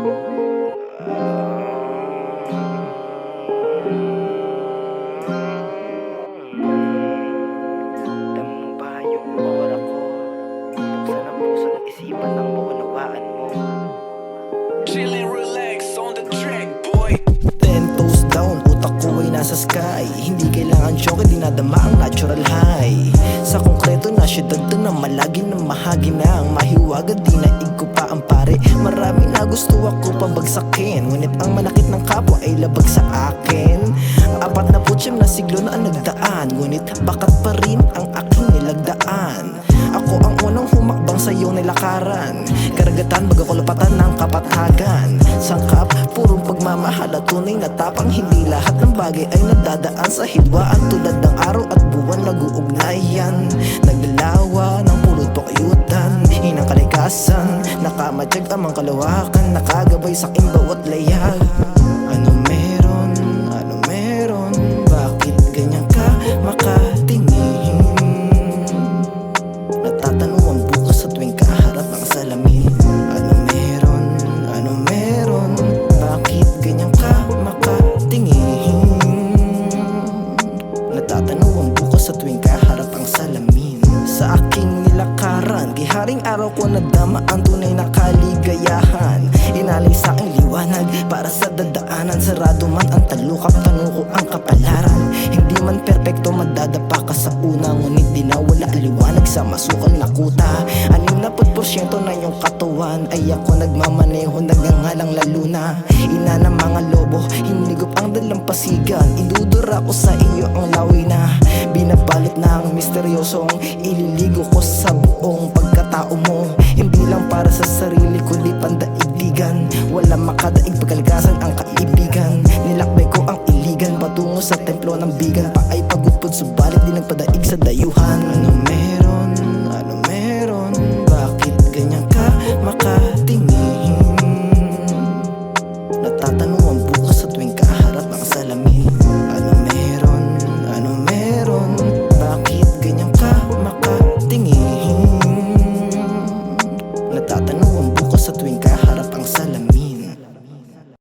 Dam mo ba yung aura ko? Buksan ang puso ng isipan nang maunawaan mo. Chillin', relax on the track, boy. 10 toes down, utak ko ay nasa sky. Hindi kailangan joke, dinadama ang natural high. Sa konkreto na syudad to na malagi na mahagi na ang mahiwaga, di naig ko pa ang pare. Marami na gusto ako pabagsakin, ngunit ang manakit ng kapwa ay labag sa akin. 49 na siglo na ang nagdaan, ngunit bakat pa rin ang aking nilagdaan. Ako ang unang humakbang sa iyong nilakaran, karagatan baga kulupatan ng kapatagan. Sangkap, purong pagmamahal at tunay na tapang. Hindi lahat ng bagay ay nadadaan sa hidwaan. Tulad ng araw at buwan nag-uugnayan, naglalawa ng pulot pakayutan. Hinang kalikasan, nakamadyag ang mga kalawakan, nakagabay sa aking bawat layag. Ano meron? Ano meron? Bakit ganyan ka makatingin? Natatanong ang bukas sa tuwing kaharap ang salamin. Ano meron? Ano meron? Bakit ganyan ka makatingin? Natatanong ang bukas sa tuwing kaharap ang salamin. Sa aking nilakaran, giharing araw ko nadama ang tunay na kaligayahan. Inalay sa aking liwanag para sa dadaanan. Sarado man ang talukap, tanong ko ang kapalaran. Hindi man perpekto, madadapa ka sa una, ngunit di nawala ang liwanag sa masukal na kuta. 60% na iyong katawan ay ako nagmamaneho, nagangalang lalo na. Ina ng mga lobo, hinigop ang dalampasigan. Idudura ko sa iyo ang laway na binabalot ng misteryosong ililigo ko sa buong pagkatao mo. Hindi lang para sa sarili kundi pandaigdigan. Wala makadaig pagkalikasan ang kaibigan. Nilakbay ko ang iligan patungo sa templo ng bigan. Pa ay pagudpod subalit di nagpadaig sa dayuhan. Ano meron?